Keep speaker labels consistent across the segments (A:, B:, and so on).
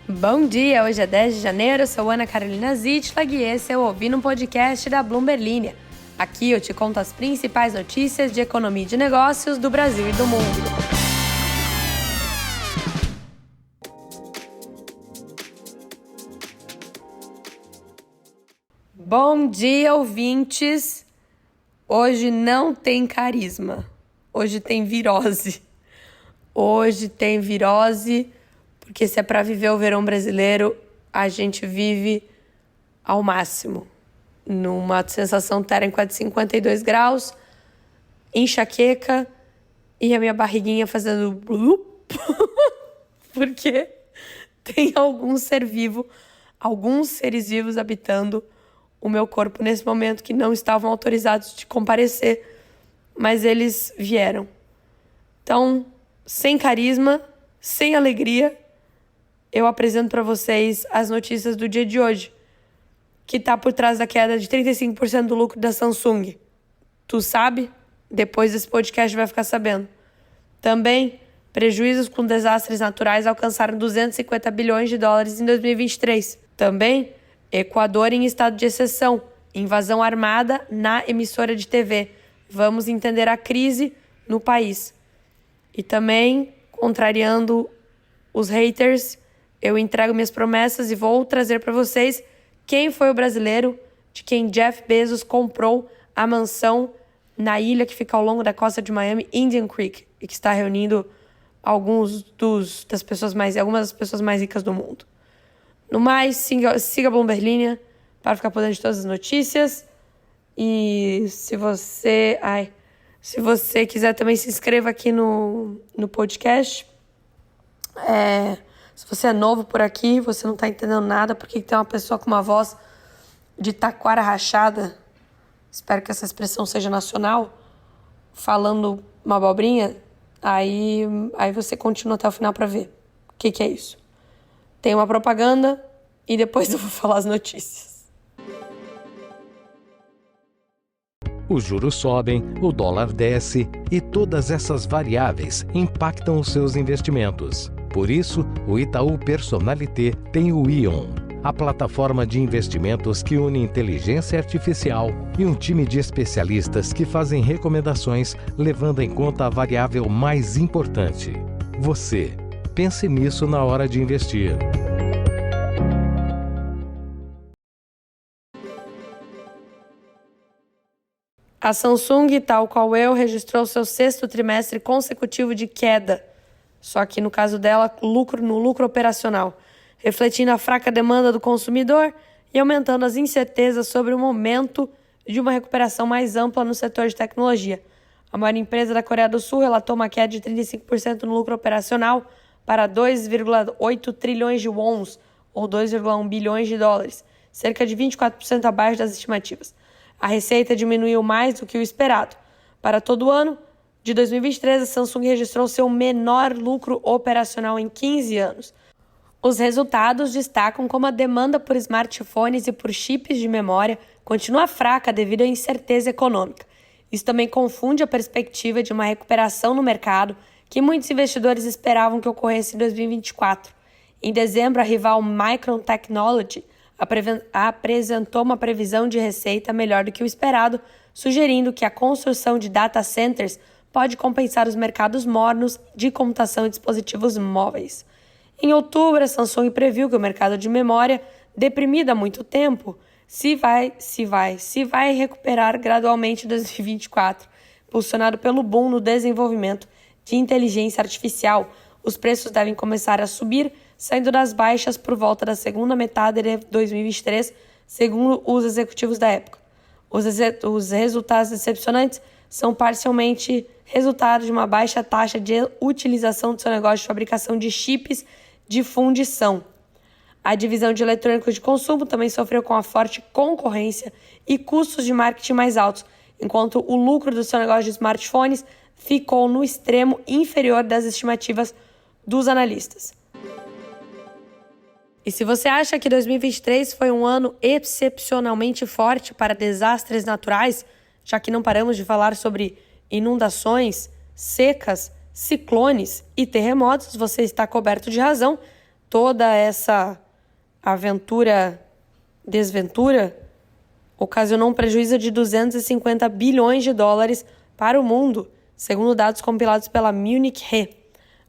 A: Bom dia, hoje é 10 de janeiro, eu sou Ana Carolina Zitlag e esse é o Ouvindo um Podcast da Bloomberg Linha. Aqui eu te conto as principais notícias de economia e de negócios do Brasil e do mundo. Bom dia, ouvintes! Hoje não tem carisma, hoje tem virose. Hoje tem virose, porque se é para viver o verão brasileiro, a gente vive ao máximo. Numa sensação térmica de 52 graus, enxaqueca e a minha barriguinha fazendo blup, porque tem algum ser vivo, alguns seres vivos habitando o meu corpo nesse momento que não estavam autorizados de comparecer, mas eles vieram. Então, sem carisma, sem alegria, eu apresento para vocês as notícias do dia de hoje, que está por trás da queda de 35% do lucro da Samsung. Tu sabe? Depois desse podcast vai ficar sabendo. Também, prejuízos com desastres naturais alcançaram 250 bilhões de dólares em 2023. Também, Equador em estado de exceção, invasão armada na emissora de TV. Vamos entender a crise no país. E também, contrariando os haters, eu entrego minhas promessas e vou trazer para vocês quem foi o brasileiro de quem Jeff Bezos comprou a mansão na ilha que fica ao longo da costa de Miami, Indian Creek, e que está reunindo algumas das pessoas mais ricas do mundo. No mais, siga a Bloomberg Linha para ficar por dentro de todas as notícias. E se você quiser também se inscreva aqui no podcast. Se você é novo por aqui, você não está entendendo nada, porque tem uma pessoa com uma voz de taquara rachada, espero que essa expressão seja nacional, falando uma abobrinha, aí você continua até o final para ver o que é isso. Tem uma propaganda e depois eu vou falar as notícias.
B: Os juros sobem, o dólar desce e todas essas variáveis impactam os seus investimentos. Por isso, o Itaú Personalité tem o Ion, a plataforma de investimentos que une inteligência artificial e um time de especialistas que fazem recomendações levando em conta a variável mais importante: você. Pense nisso na hora de investir.
A: A Samsung, tal qual eu, registrou seu 6º trimestre consecutivo de queda, só que no caso dela, no lucro operacional, refletindo a fraca demanda do consumidor e aumentando as incertezas sobre o momento de uma recuperação mais ampla no setor de tecnologia. A maior empresa da Coreia do Sul relatou uma queda de 35% no lucro operacional para 2,8 trilhões de wons, ou 2,1 bilhões de dólares, cerca de 24% abaixo das estimativas. A receita diminuiu mais do que o esperado. Para todo o ano de 2023, a Samsung registrou seu menor lucro operacional em 15 anos. Os resultados destacam como a demanda por smartphones e por chips de memória continua fraca devido à incerteza econômica. Isso também confunde a perspectiva de uma recuperação no mercado que muitos investidores esperavam que ocorresse em 2024. Em dezembro, a rival Micron Technology apresentou uma previsão de receita melhor do que o esperado, sugerindo que a construção de data centers pode compensar os mercados mornos de computação e dispositivos móveis. Em outubro, a Samsung previu que o mercado de memória, deprimido há muito tempo, se vai recuperar gradualmente em 2024, impulsionado pelo boom no desenvolvimento de inteligência artificial. Os preços devem começar a subir, saindo das baixas por volta da segunda metade de 2023, segundo os executivos da época. Os resultados decepcionantes são parcialmente resultado de uma baixa taxa de utilização do seu negócio de fabricação de chips de fundição. A divisão de eletrônicos de consumo também sofreu com a forte concorrência e custos de marketing mais altos, enquanto o lucro do seu negócio de smartphones ficou no extremo inferior das estimativas dos analistas. E se você acha que 2023 foi um ano excepcionalmente forte para desastres naturais, já que não paramos de falar sobre inundações, secas, ciclones e terremotos, você está coberto de razão. toda essa desventura, ocasionou um prejuízo de 250 bilhões de dólares para o mundo, segundo dados compilados pela Munich Re.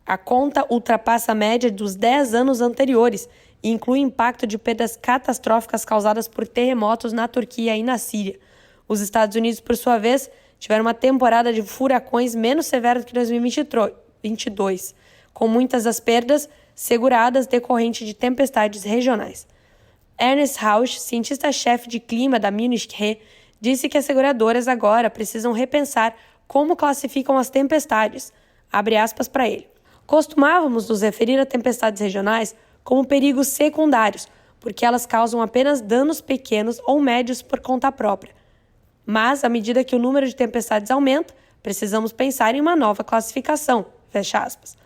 A: A conta ultrapassa a média dos 10 anos anteriores e inclui impacto de perdas catastróficas causadas por terremotos na Turquia e na Síria. Os Estados Unidos, por sua vez, tiveram uma temporada de furacões menos severa do que 2022, com muitas das perdas seguradas decorrentes de tempestades regionais. Ernest Rausch, cientista-chefe de clima da Munich Re, disse que as seguradoras agora precisam repensar como classificam as tempestades. Abre aspas para ele. Costumávamos nos referir a tempestades regionais como perigos secundários, porque elas causam apenas danos pequenos ou médios por conta própria. Mas, à medida que o número de tempestades aumenta, precisamos pensar em uma nova classificação. Fecha aspas.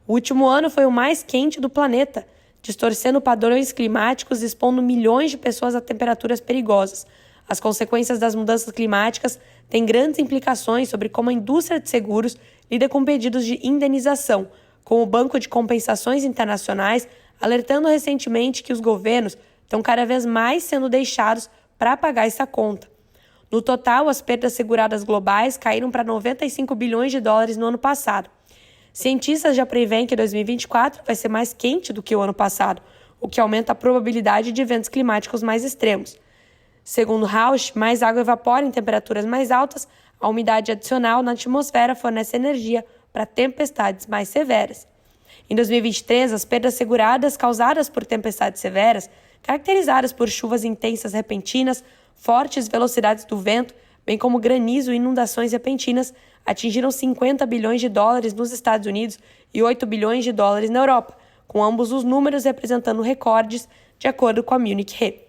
A: O último ano foi o mais quente do planeta, distorcendo padrões climáticos e expondo milhões de pessoas a temperaturas perigosas. As consequências das mudanças climáticas têm grandes implicações sobre como a indústria de seguros lida com pedidos de indenização, com o Banco de Compensações Internacionais alertando recentemente que os governos estão cada vez mais sendo deixados para pagar essa conta. No total, as perdas seguradas globais caíram para 95 bilhões de dólares no ano passado. Cientistas já preveem que 2024 vai ser mais quente do que o ano passado, o que aumenta a probabilidade de eventos climáticos mais extremos. Segundo Rausch, mais água evapora em temperaturas mais altas, a umidade adicional na atmosfera fornece energia para tempestades mais severas. Em 2023, as perdas seguradas causadas por tempestades severas, caracterizadas por chuvas intensas repentinas, fortes velocidades do vento, bem como granizo e inundações repentinas, atingiram 50 bilhões de dólares nos Estados Unidos e 8 bilhões de dólares na Europa, com ambos os números representando recordes, de acordo com a Munich Re.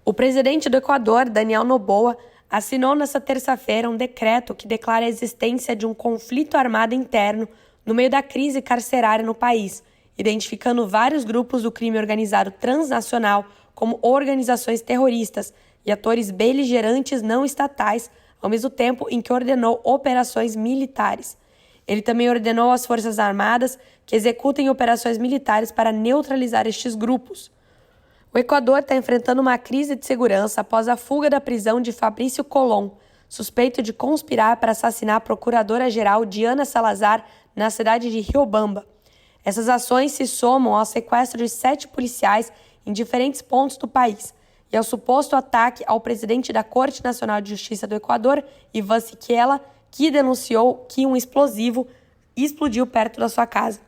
A: O presidente do Equador, Daniel Noboa, assinou nesta terça-feira um decreto que declara a existência de um conflito armado interno no meio da crise carcerária no país, identificando vários grupos do crime organizado transnacional como organizações terroristas e atores beligerantes não estatais, ao mesmo tempo em que ordenou operações militares. Ele também ordenou às Forças Armadas que executem operações militares para neutralizar estes grupos. O Equador está enfrentando uma crise de segurança após a fuga da prisão de Fabrício Colón, suspeito de conspirar para assassinar a procuradora-geral Diana Salazar na cidade de Riobamba. Essas ações se somam ao sequestro de 7 policiais em diferentes pontos do país e ao suposto ataque ao presidente da Corte Nacional de Justiça do Equador, Iván Siquela, que denunciou que um explosivo explodiu perto da sua casa.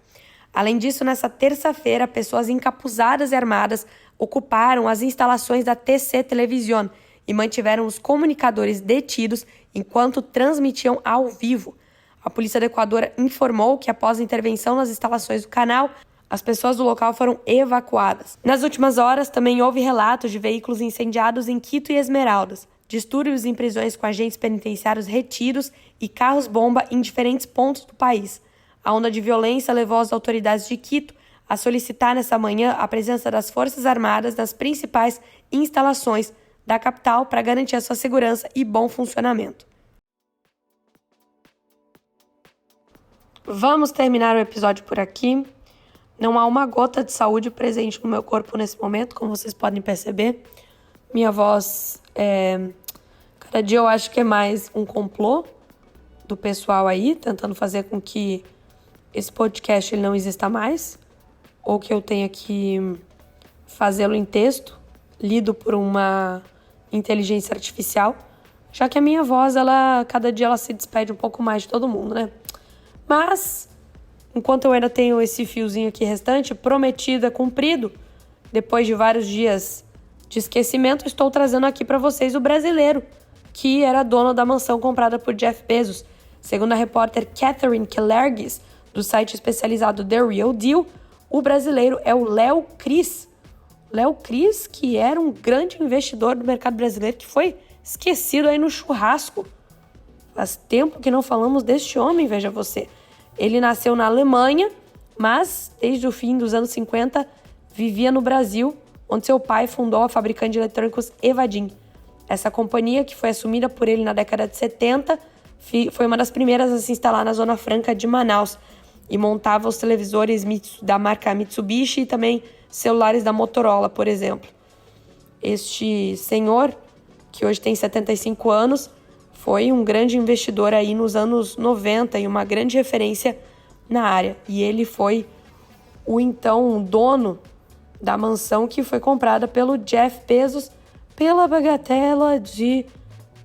A: Além disso, nessa terça-feira, pessoas encapuzadas e armadas ocuparam as instalações da TC Television e mantiveram os comunicadores detidos enquanto transmitiam ao vivo. A polícia do Equador informou que, após a intervenção nas instalações do canal, as pessoas do local foram evacuadas. Nas últimas horas, também houve relatos de veículos incendiados em Quito e Esmeraldas, distúrbios em prisões com agentes penitenciários retidos e carros-bomba em diferentes pontos do país. A onda de violência levou as autoridades de Quito a solicitar nessa manhã a presença das Forças Armadas nas principais instalações da capital para garantir a sua segurança e bom funcionamento. Vamos terminar o episódio por aqui. Não há uma gota de saúde presente no meu corpo nesse momento, como vocês podem perceber. Minha voz, cada dia eu acho que é mais um complô do pessoal aí, tentando fazer com que esse podcast ele não exista mais, ou que eu tenha que fazê-lo em texto, lido por uma inteligência artificial, já que a minha voz, cada dia ela se despede um pouco mais de todo mundo, né? Mas, enquanto eu ainda tenho esse fiozinho aqui restante, prometido é cumprido, depois de vários dias de esquecimento, estou trazendo aqui para vocês o brasileiro, que era dono da mansão comprada por Jeff Bezos. Segundo a repórter Catherine Kellergis, do site especializado The Real Deal, o brasileiro é o Léo Cris. Léo Cris, que era um grande investidor do mercado brasileiro, que foi esquecido aí no churrasco. Faz tempo que não falamos deste homem, veja você. Ele nasceu na Alemanha, mas desde o fim dos anos 50 vivia no Brasil, onde seu pai fundou a fabricante de eletrônicos Evadim. Essa companhia, que foi assumida por ele na década de 70, foi uma das primeiras a se instalar na Zona Franca de Manaus. e montava os televisores da marca Mitsubishi e também celulares da Motorola, por exemplo. Este senhor, que hoje tem 75 anos, foi um grande investidor aí nos anos 90 e uma grande referência na área. E ele foi o então dono da mansão que foi comprada pelo Jeff Bezos pela bagatela de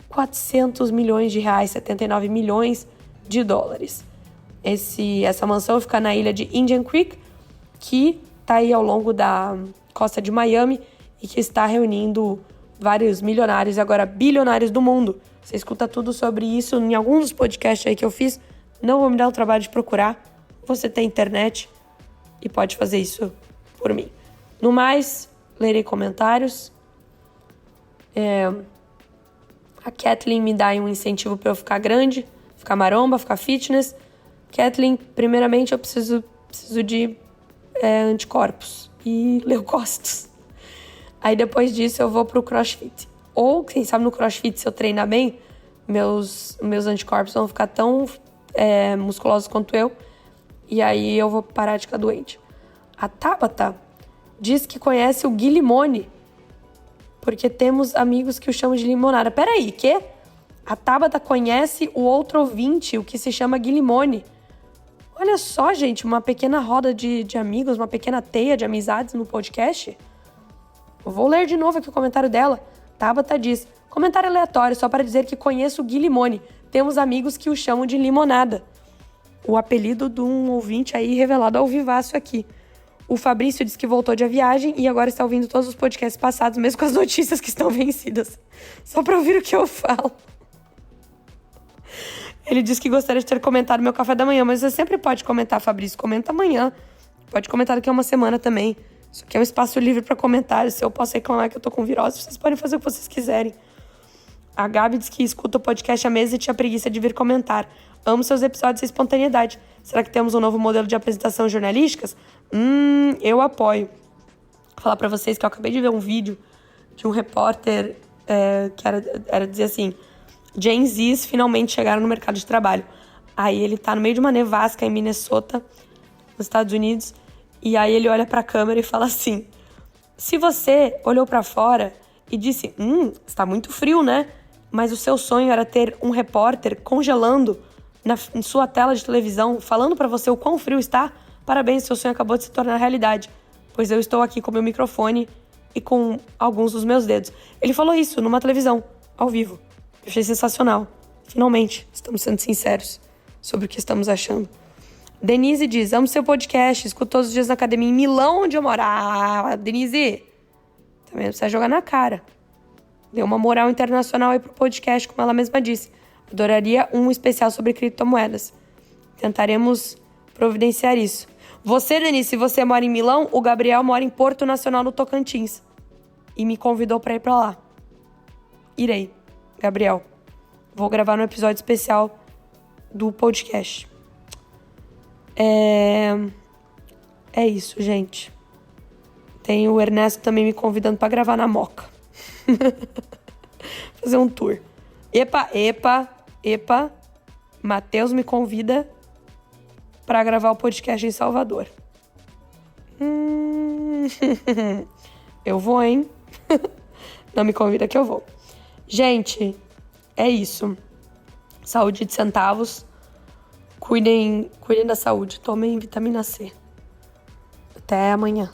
A: 400 milhões de reais, 79 milhões de dólares. Essa mansão fica na ilha de Indian Creek, que está aí ao longo da costa de Miami e que está reunindo vários milionários e agora bilionários do mundo. Você escuta tudo sobre isso em alguns dos podcasts aí que eu fiz. Não vou me dar o trabalho de procurar. Você tem internet e pode fazer isso por mim. No mais, lerei comentários. A Kathleen me dá um incentivo para eu ficar grande, ficar maromba, ficar fitness. Kathleen, primeiramente eu preciso de anticorpos e leucócitos. Aí depois disso eu vou pro CrossFit. Ou, quem sabe no CrossFit, se eu treinar bem, meus anticorpos vão ficar tão musculosos quanto eu. E aí eu vou parar de ficar doente. A Tabata diz que conhece o Gui Limone, porque temos amigos que o chamam de limonada. Peraí, que? A Tabata conhece o outro ouvinte, o que se chama Gui Limone. Olha só, gente, uma pequena roda de amigos, uma pequena teia de amizades no podcast. Eu vou ler de novo aqui o comentário dela. Tabata diz: comentário aleatório, só para dizer que conheço o Gui Limone. Temos amigos que o chamam de limonada. O apelido de um ouvinte aí revelado ao vivaço aqui. O Fabrício diz que voltou de viagem e agora está ouvindo todos os podcasts passados, mesmo com as notícias que estão vencidas. Só para ouvir o que eu falo. Ele diz que gostaria de ter comentado meu café da manhã, mas você sempre pode comentar, Fabrício. Comenta amanhã. Pode comentar daqui a uma semana também. Isso aqui é um espaço livre para comentários. Se eu posso reclamar que eu tô com virose, vocês podem fazer o que vocês quiserem. A Gabi diz que escuta o podcast há meses e tinha preguiça de vir comentar. Amo seus episódios e espontaneidade. Será que temos um novo modelo de apresentação jornalísticas? Eu apoio. Vou falar pra vocês que eu acabei de ver um vídeo de um repórter que era dizer assim: Gen Zs finalmente chegaram no mercado de trabalho. Aí ele tá no meio de uma nevasca em Minnesota, nos Estados Unidos, e aí ele olha pra câmera e fala assim: se você olhou pra fora e disse, está muito frio, né? Mas o seu sonho era ter um repórter congelando na sua tela de televisão, falando pra você o quão frio está, parabéns, seu sonho acabou de se tornar realidade. Pois eu estou aqui com meu microfone e com alguns dos meus dedos. Ele falou isso numa televisão, ao vivo. Eu achei sensacional. Finalmente, estamos sendo sinceros sobre o que estamos achando. Denise diz: amo seu podcast, escuto todos os dias na academia em Milão, onde eu moro. Ah, Denise, também precisa jogar na cara. Deu uma moral internacional aí pro podcast, como ela mesma disse. Adoraria um especial sobre criptomoedas. Tentaremos providenciar isso. Você, Denise, se você mora em Milão, o Gabriel mora em Porto Nacional, no Tocantins. E me convidou pra ir pra lá. Irei, Gabriel. Vou gravar um episódio especial do podcast. É isso, gente. Tem o Ernesto também me convidando pra gravar na Moca. Fazer um tour. Epa. Matheus me convida pra gravar o podcast em Salvador. Eu vou, hein? Não me convida que eu vou. Gente, é isso. Saúde de centavos. Cuidem da saúde. Tomem vitamina C. Até amanhã.